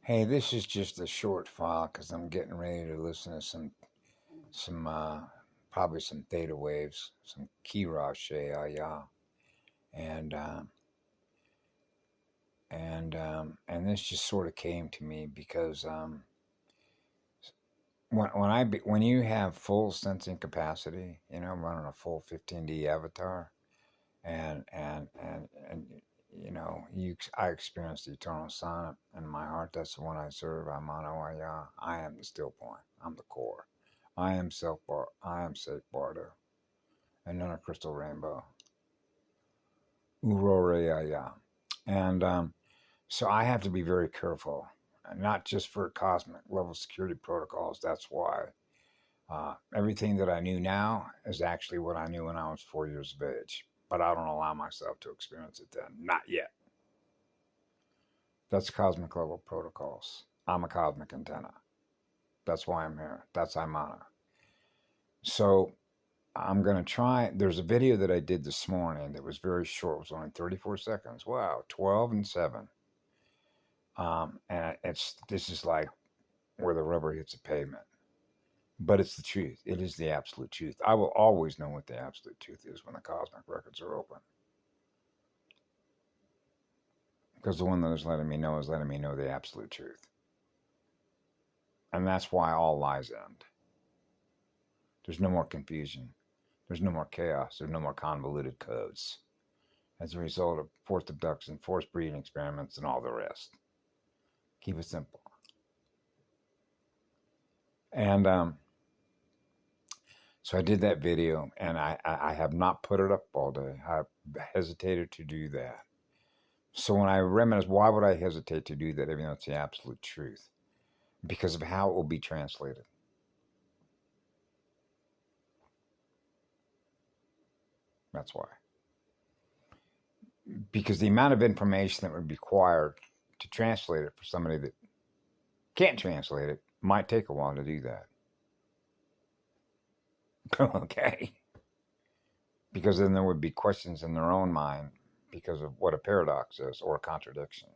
Hey, this is just a short file because I'm getting ready to listen to some probably some theta waves, some Kirache, yeah, and and this just sort of came to me because when you have full sensing capacity, running a full 15D avatar, and I experienced the eternal sun in my heart. That's the one I serve. I'm on Oya. I am the still point. I'm the core. I am self bar. I am safe bardo. And then a crystal rainbow. Aurora, yeah. And so I have to be very careful, not just for cosmic level security protocols. That's why everything that I knew now is actually what I knew when I was 4 years of age. But I don't allow myself to experience it then. Not yet. That's cosmic level protocols. I'm a cosmic antenna. That's why I'm here. That's Imana. So I'm going to try. There's a video that I did this morning that was very short. It was only 34 seconds. Wow, 12 and 7. And this is like where the rubber hits the pavement. But it's the truth. It is the absolute truth. I will always know what the absolute truth is when the cosmic records are open. Because the one that is letting me know the absolute truth. And that's why all lies end. There's no more confusion. There's no more chaos. There's no more convoluted codes as a result of forced abduction, forced breeding experiments, and all the rest. Keep it simple. And so I did that video, and I have not put it up all day. I hesitated to do that. So when I reminisce, why would I hesitate to do that, even though it's the absolute truth? Because of how it will be translated. That's why. Because the amount of information that would be required to translate it for somebody that can't translate it might take a while to do that. Okay. Because then there would be questions in their own mind because of what a paradox is or a contradiction.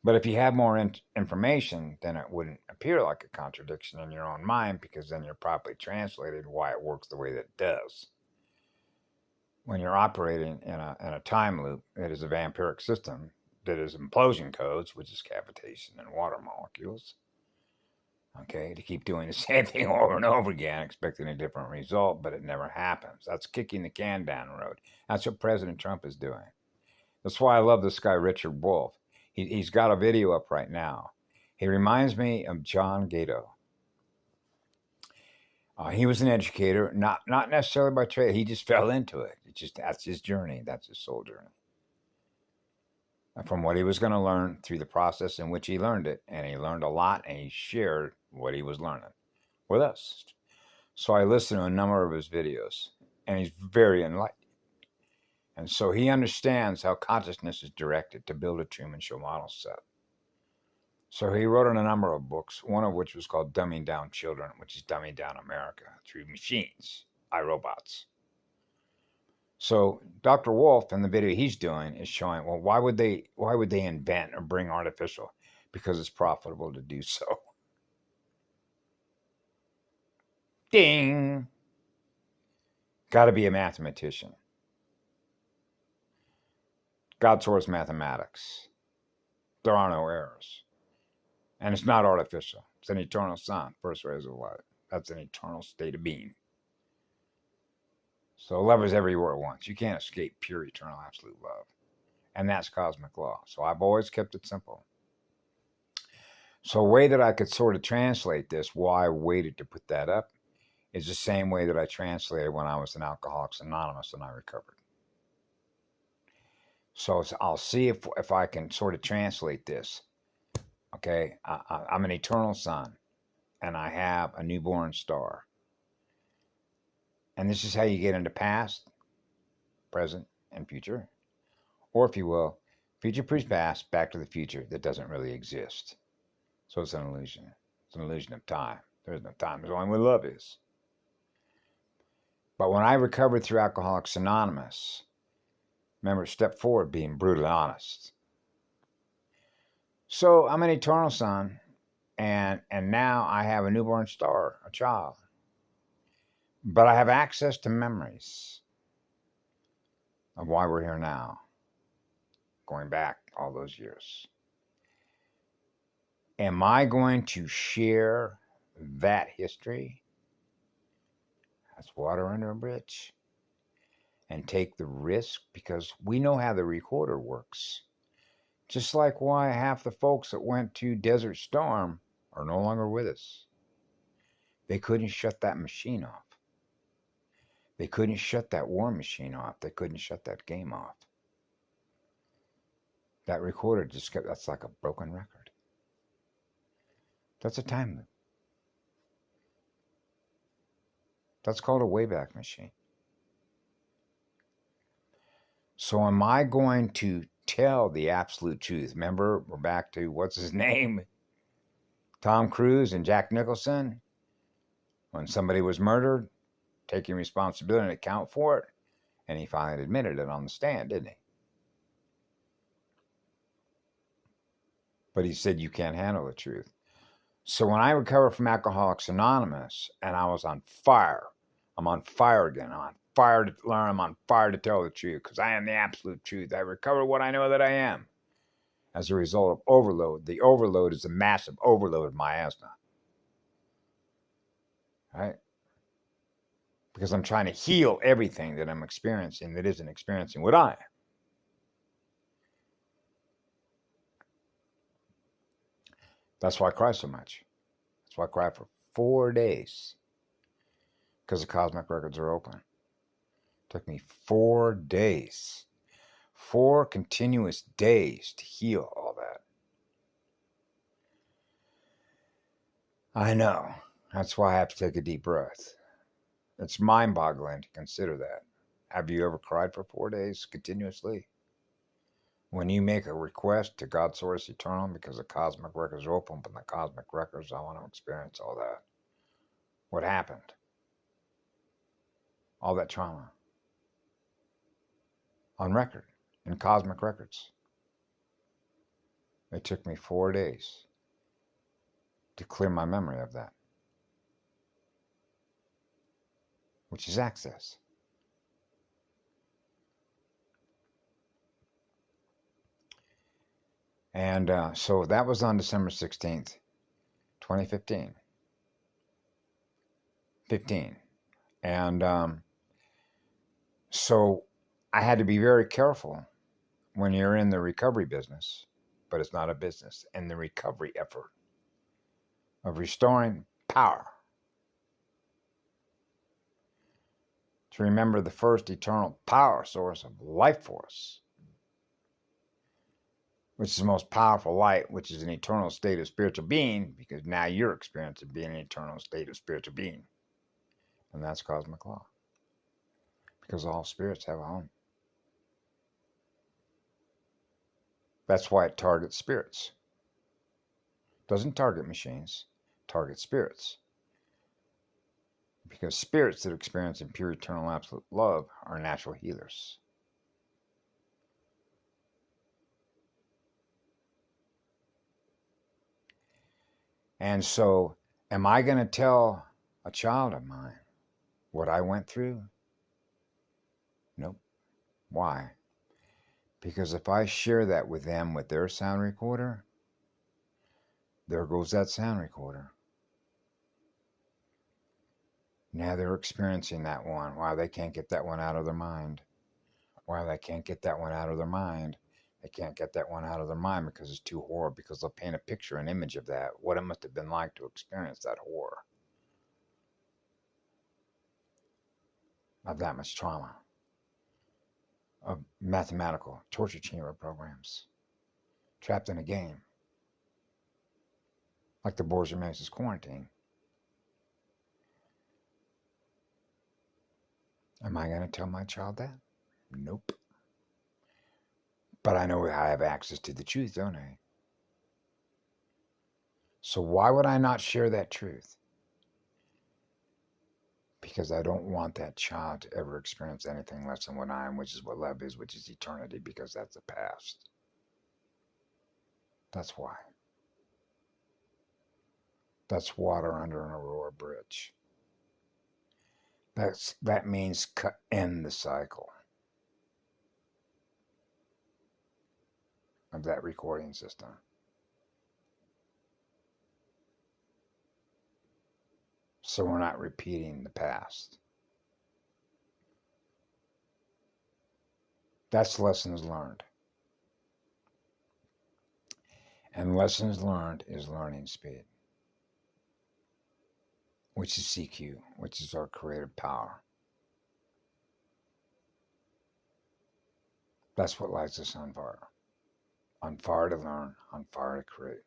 But if you have more information, then it wouldn't appear like a contradiction in your own mind because then you're properly translated why it works the way that it does. When you're operating in a time loop, it is a vampiric system that is implosion codes, which is cavitation and water molecules. Okay, to keep doing the same thing over and over again, expecting a different result, but it never happens. That's kicking the can down the road. That's what President Trump is doing. That's why I love this guy, Richard Wolff. He's got a video up right now. He reminds me of John Gatto. He was an educator, not necessarily by trade. He just fell into it. That's his journey. That's his soul journey. From what he was going to learn through the process in which he learned it, and he learned a lot, and he shared what he was learning with us. So I listened to a number of his videos, and he's very enlightened. And so he understands how consciousness is directed to build a Truman Show model set. So he wrote in a number of books, one of which was called Dumbing Down Children, which is Dumbing Down America through machines, iRobots. So Dr. Wolff in the video he's doing is showing, well, why would they invent or bring artificial? Because it's profitable to do so. Ding! Got to be a mathematician. God source mathematics. There are no errors. And it's not artificial. It's an eternal sun, first rays of light. That's an eternal state of being. So love is everywhere at once. You can't escape pure, eternal, absolute love. And that's cosmic law. So I've always kept it simple. So a way that I could sort of translate this, why I waited to put that up, is the same way that I translated when I was in Alcoholics Anonymous and I recovered. So I'll see if I can sort of translate this. Okay, I'm an eternal sun, and I have a newborn star. And this is how you get into past, present, and future. Or if you will, future proves past, back to the future that doesn't really exist. So it's an illusion. It's an illusion of time. There's no time. There's only where love is. But when I recovered through Alcoholics Anonymous, remember, step forward, being brutally honest. So I'm an eternal son, and now I have a newborn star, a child. But I have access to memories of why we're here now, going back all those years. Am I going to share that history? That's water under a bridge. And take the risk because we know how the recorder works. Just like why half the folks that went to Desert Storm are no longer with us. They couldn't shut that machine off. They couldn't shut that war machine off. They couldn't shut that game off. That recorder just kept, that's like a broken record. That's a time loop. That's called a Wayback Machine. So am I going to tell the absolute truth? Remember, we're back to what's his name? Tom Cruise and Jack Nicholson. When somebody was murdered, taking responsibility and account for it. And he finally admitted it on the stand, didn't he? But he said, you can't handle the truth. So when I recovered from Alcoholics Anonymous and I was on fire, I'm on fire again. I'm on fire to learn. I'm on fire to tell the truth because I am the absolute truth. I recovered what I know that I am as a result of overload. The overload is a massive overload of miasma. Right? Because I'm trying to heal everything that I'm experiencing that isn't experiencing what I am. That's why I cry so much. That's why I cry for 4 days. Because the cosmic records are open. It took me 4 days. 4 continuous days to heal all that. I know. That's why I have to take a deep breath. It's mind-boggling to consider that. Have you ever cried for 4 days continuously? When you make a request to God Source Eternal because the cosmic records are open, but the cosmic records, I want to experience all that. What happened? All that trauma. On record, in cosmic records. It took me 4 days to clear my memory of that. Which is access. And so that was on December 16th, 2015. And so I had to be very careful when you're in the recovery business, but it's not a business, in the recovery effort of restoring power. To remember the first eternal power source of life force, which is the most powerful light, which is an eternal state of spiritual being, because now you're experiencing being an eternal state of spiritual being. And that's cosmic law. Because all spirits have a home. That's why it targets spirits. Doesn't target machines, targets spirits. Because spirits that experience in pure eternal absolute love are natural healers. And so, am I going to tell a child of mine what I went through? Nope. Why? Because if I share that with them with their sound recorder, there goes that sound recorder. Now they're experiencing that one. Wow, they can't get that one out of their mind. Wow, they can't get that one out of their mind. They can't get that one out of their mind because it's too horrible, because they'll paint a picture, an image of that, what it must have been like to experience that horror. Of that much trauma. Of mathematical torture chamber programs. Trapped in a game. Like the Borgia-Mace's quarantine. Am I going to tell my child that? Nope. But I know I have access to the truth, don't I? So why would I not share that truth? Because I don't want that child to ever experience anything less than what I am, which is what love is, which is eternity, because that's the past. That's why. That's water under an Aurora bridge. That means end the cycle of that recording system. So we're not repeating the past. That's lessons learned. And lessons learned is learning speed, which is CQ, which is our creative power. That's what lights us on fire. On fire to learn, on fire to create.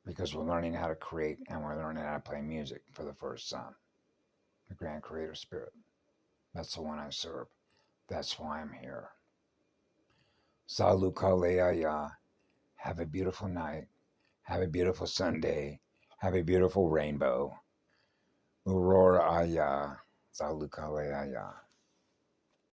Because we're learning how to create and we're learning how to play music for the first son, the grand creator spirit. That's the one I serve. That's why I'm here. Salu Kaleaya. Have a beautiful night. Have a beautiful Sunday. Have a beautiful rainbow. Aurora Aya. Salu Kaleaya.